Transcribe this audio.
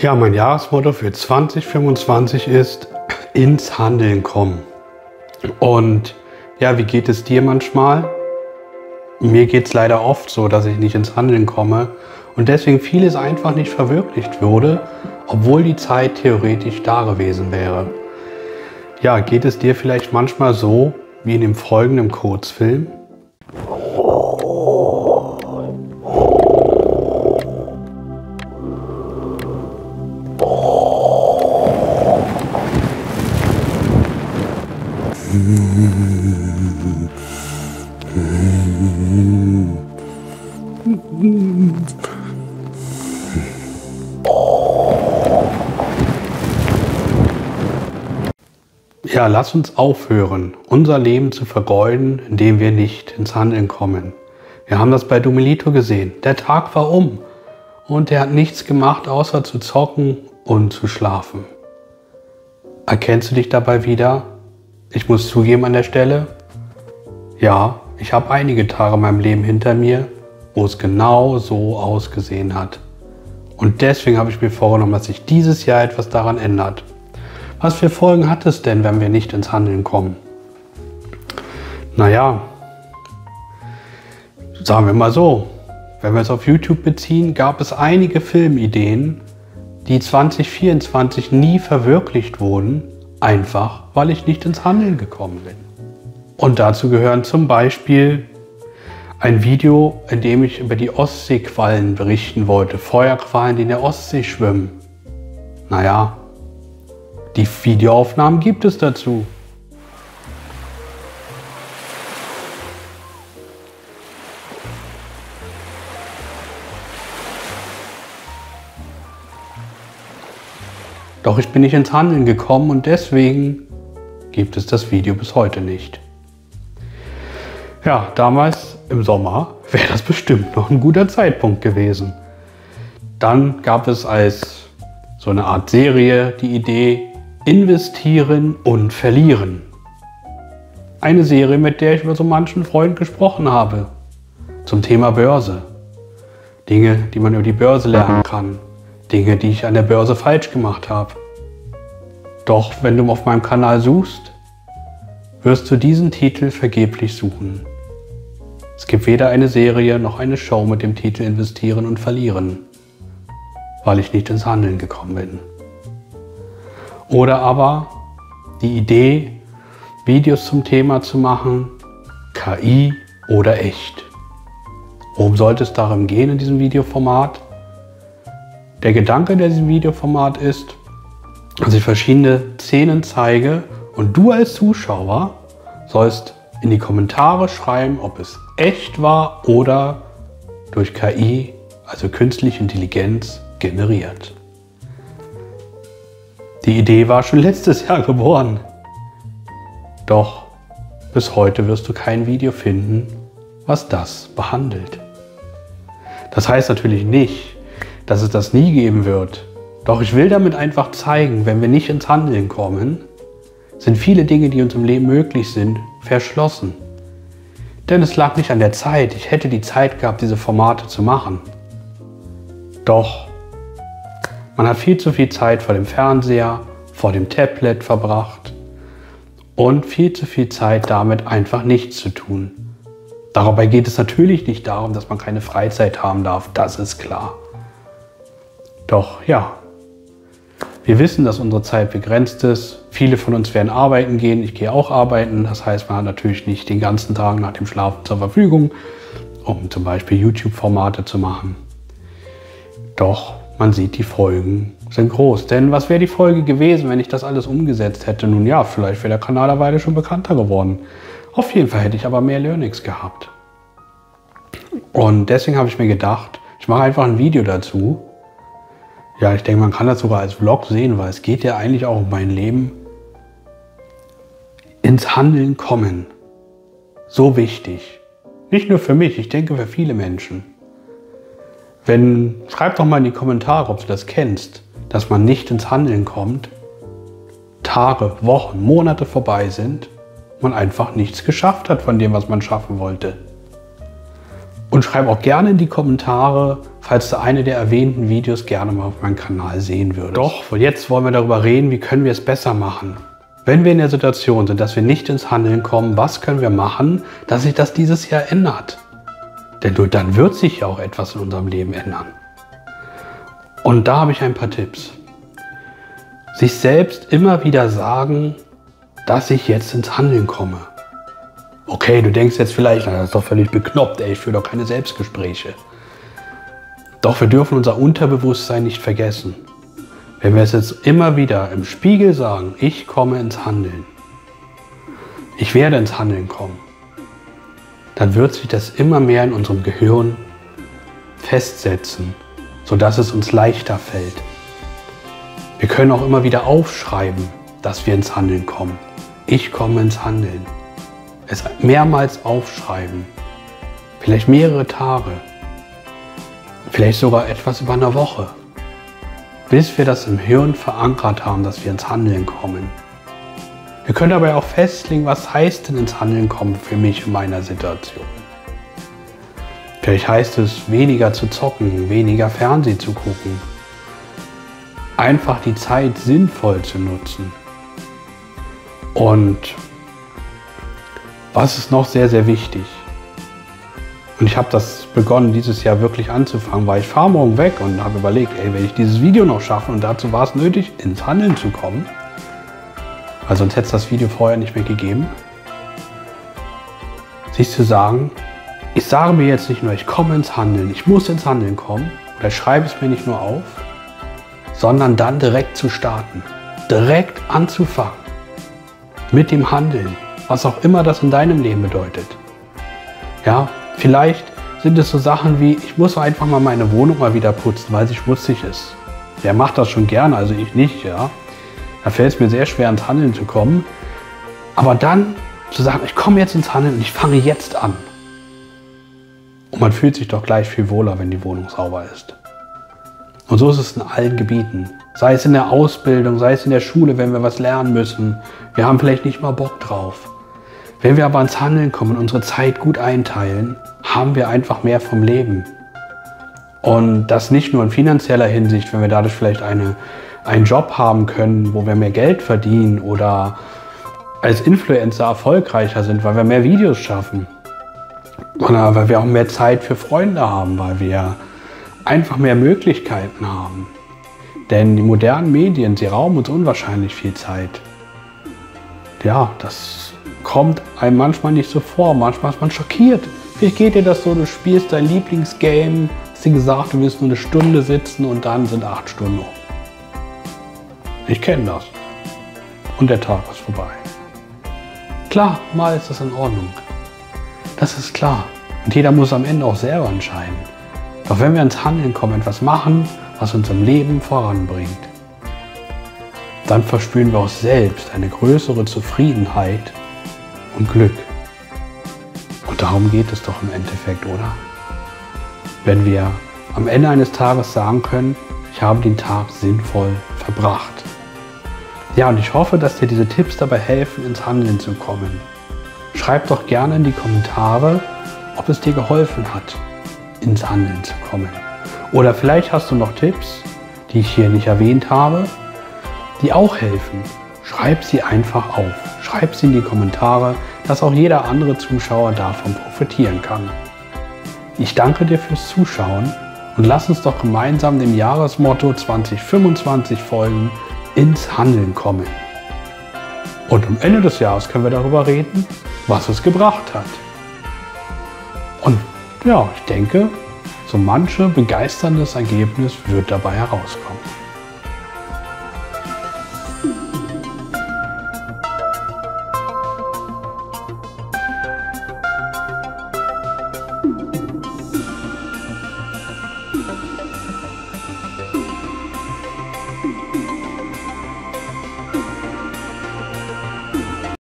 Ja, mein Jahresmotto für 2025 ist ins Handeln kommen. Und ja, wie geht es dir manchmal? Mir geht es leider oft so, dass ich nicht ins Handeln komme und deswegen vieles einfach nicht verwirklicht wurde, obwohl die Zeit theoretisch da gewesen wäre. Ja, geht es dir vielleicht manchmal so wie in dem folgenden Kurzfilm? Ja, lass uns aufhören, unser Leben zu vergeuden, indem wir nicht ins Handeln kommen. Wir haben das bei Domenico gesehen. Der Tag war um und er hat nichts gemacht, außer zu zocken und zu schlafen. Erkennst du dich dabei wieder? Ich muss zugeben an der Stelle, ja, ich habe einige Tage in meinem Leben hinter mir, wo es genau so ausgesehen hat. Und deswegen habe ich mir vorgenommen, dass sich dieses Jahr etwas daran ändert. Was für Folgen hat es denn, wenn wir nicht ins Handeln kommen? Naja, sagen wir mal so, wenn wir es auf YouTube beziehen, gab es einige Filmideen, die 2024 nie verwirklicht wurden, einfach weil ich nicht ins Handeln gekommen bin. Und dazu gehören zum Beispiel ein Video, in dem ich über die Ostseequallen berichten wollte, Feuerquallen, die in der Ostsee schwimmen. Naja, die Videoaufnahmen gibt es dazu. Doch ich bin nicht ins Handeln gekommen und deswegen gibt es das Video bis heute nicht. Ja, damals im Sommer wäre das bestimmt noch ein guter Zeitpunkt gewesen. Dann gab es als so eine Art Serie die Idee, investieren und verlieren. Eine Serie, mit der ich über so manchen Freund gesprochen habe. Zum Thema Börse. Dinge, die man über die Börse lernen kann. Dinge, die ich an der Börse falsch gemacht habe. Doch wenn du auf meinem Kanal suchst, wirst du diesen Titel vergeblich suchen. Es gibt weder eine Serie noch eine Show mit dem Titel Investieren und Verlieren, weil ich nicht ins Handeln gekommen bin. Oder aber die Idee, Videos zum Thema zu machen, KI oder echt. Worum sollte es darum gehen in diesem Videoformat? Der Gedanke in diesem Videoformat ist, dass ich verschiedene Szenen zeige und du als Zuschauer sollst in die Kommentare schreiben, ob es echt war oder durch KI, also künstliche Intelligenz, generiert. Die Idee war schon letztes Jahr geboren. Doch bis heute wirst du kein Video finden, was das behandelt. Das heißt natürlich nicht, dass es das nie geben wird. Doch ich will damit einfach zeigen, wenn wir nicht ins Handeln kommen, sind viele Dinge, die uns im Leben möglich sind, verschlossen. Denn es lag nicht an der Zeit. Ich hätte die Zeit gehabt, diese Formate zu machen. Doch man hat viel zu viel Zeit vor dem Fernseher, vor dem Tablet verbracht und viel zu viel Zeit damit einfach nichts zu tun. Dabei geht es natürlich nicht darum, dass man keine Freizeit haben darf, das ist klar. Doch ja, wir wissen, dass unsere Zeit begrenzt ist. Viele von uns werden arbeiten gehen, ich gehe auch arbeiten. Das heißt, man hat natürlich nicht den ganzen Tag nach dem Schlafen zur Verfügung, um zum Beispiel YouTube-Formate zu machen. Doch man sieht, die Folgen sind groß. Denn was wäre die Folge gewesen, wenn ich das alles umgesetzt hätte? Nun ja, vielleicht wäre der Kanal eine Weile schon bekannter geworden. Auf jeden Fall hätte ich aber mehr Learnings gehabt. Und deswegen habe ich mir gedacht, ich mache einfach ein Video dazu. Ja, ich denke, man kann das sogar als Vlog sehen, weil es geht ja eigentlich auch um mein Leben. Ins Handeln kommen. So wichtig. Nicht nur für mich, ich denke für viele Menschen. Schreib doch mal in die Kommentare, ob du das kennst, dass man nicht ins Handeln kommt, Tage, Wochen, Monate vorbei sind, man einfach nichts geschafft hat von dem, was man schaffen wollte. Und schreib auch gerne in die Kommentare, falls du eine der erwähnten Videos gerne mal auf meinem Kanal sehen würdest. Doch, jetzt wollen wir darüber reden, wie können wir es besser machen. Wenn wir in der Situation sind, dass wir nicht ins Handeln kommen, was können wir machen, dass sich das dieses Jahr ändert? Denn nur dann wird sich ja auch etwas in unserem Leben ändern. Und da habe ich ein paar Tipps. Sich selbst immer wieder sagen, dass ich jetzt ins Handeln komme. Okay, du denkst jetzt vielleicht, das ist doch völlig bekloppt, ey, ich führe doch keine Selbstgespräche. Doch wir dürfen unser Unterbewusstsein nicht vergessen. Wenn wir es jetzt immer wieder im Spiegel sagen, ich komme ins Handeln, ich werde ins Handeln kommen, dann wird sich das immer mehr in unserem Gehirn festsetzen, sodass es uns leichter fällt. Wir können auch immer wieder aufschreiben, dass wir ins Handeln kommen. Ich komme ins Handeln. Es mehrmals aufschreiben. Vielleicht mehrere Tage. Vielleicht sogar etwas über eine Woche. Bis wir das im Hirn verankert haben, dass wir ins Handeln kommen. Wir können dabei auch festlegen, was heißt denn ins Handeln kommen für mich in meiner Situation. Vielleicht heißt es, weniger zu zocken, weniger Fernsehen zu gucken. Einfach die Zeit sinnvoll zu nutzen. Und was ist noch sehr, sehr wichtig? Und ich habe das begonnen, dieses Jahr wirklich anzufangen, weil ich fahre morgen weg und habe überlegt, ey, wenn ich dieses Video noch schaffe, und dazu war es nötig, ins Handeln zu kommen, weil sonst hätte es das Video vorher nicht mehr gegeben, sich zu sagen, ich sage mir jetzt nicht nur, ich komme ins Handeln, ich muss ins Handeln kommen, oder ich schreibe es mir nicht nur auf, sondern dann direkt zu starten, direkt anzufangen mit dem Handeln, was auch immer das in deinem Leben bedeutet. Ja, vielleicht sind es so Sachen wie, ich muss einfach mal meine Wohnung mal wieder putzen, weil sie schmutzig ist. Wer macht das schon gerne, also ich nicht, ja. Da fällt es mir sehr schwer, ins Handeln zu kommen. Aber dann zu sagen, ich komme jetzt ins Handeln und ich fange jetzt an. Und man fühlt sich doch gleich viel wohler, wenn die Wohnung sauber ist. Und so ist es in allen Gebieten. Sei es in der Ausbildung, sei es in der Schule, wenn wir was lernen müssen. Wir haben vielleicht nicht mal Bock drauf. Wenn wir aber ins Handeln kommen und unsere Zeit gut einteilen, haben wir einfach mehr vom Leben. Und das nicht nur in finanzieller Hinsicht, wenn wir dadurch vielleicht einen Job haben können, wo wir mehr Geld verdienen oder als Influencer erfolgreicher sind, weil wir mehr Videos schaffen. Oder weil wir auch mehr Zeit für Freunde haben, weil wir einfach mehr Möglichkeiten haben. Denn die modernen Medien, sie rauben uns unwahrscheinlich viel Zeit. Ja, das kommt einem manchmal nicht so vor. Manchmal ist man schockiert. Vielleicht geht dir das so, du spielst dein Lieblingsgame, hast dir gesagt, du willst nur eine Stunde sitzen und dann sind 8 Stunden um. Ich kenne das. Und der Tag ist vorbei. Klar, mal ist das in Ordnung. Das ist klar. Und jeder muss am Ende auch selber entscheiden. Doch wenn wir ins Handeln kommen, etwas machen, was uns im Leben voranbringt, dann verspüren wir auch selbst eine größere Zufriedenheit und Glück. Und darum geht es doch im Endeffekt, oder? Wenn wir am Ende eines Tages sagen können, ich habe den Tag sinnvoll verbracht. Ja, und ich hoffe, dass dir diese Tipps dabei helfen, ins Handeln zu kommen. Schreib doch gerne in die Kommentare, ob es dir geholfen hat, ins Handeln zu kommen. Oder vielleicht hast du noch Tipps, die ich hier nicht erwähnt habe, die auch helfen. Schreib sie einfach auf. Schreib sie in die Kommentare, dass auch jeder andere Zuschauer davon profitieren kann. Ich danke dir fürs Zuschauen und lass uns doch gemeinsam dem Jahresmotto 2025 folgen, ins Handeln kommen. Und am Ende des Jahres können wir darüber reden, was es gebracht hat. Und ja, ich denke, so manche begeisterndes Ergebnis wird dabei herauskommen.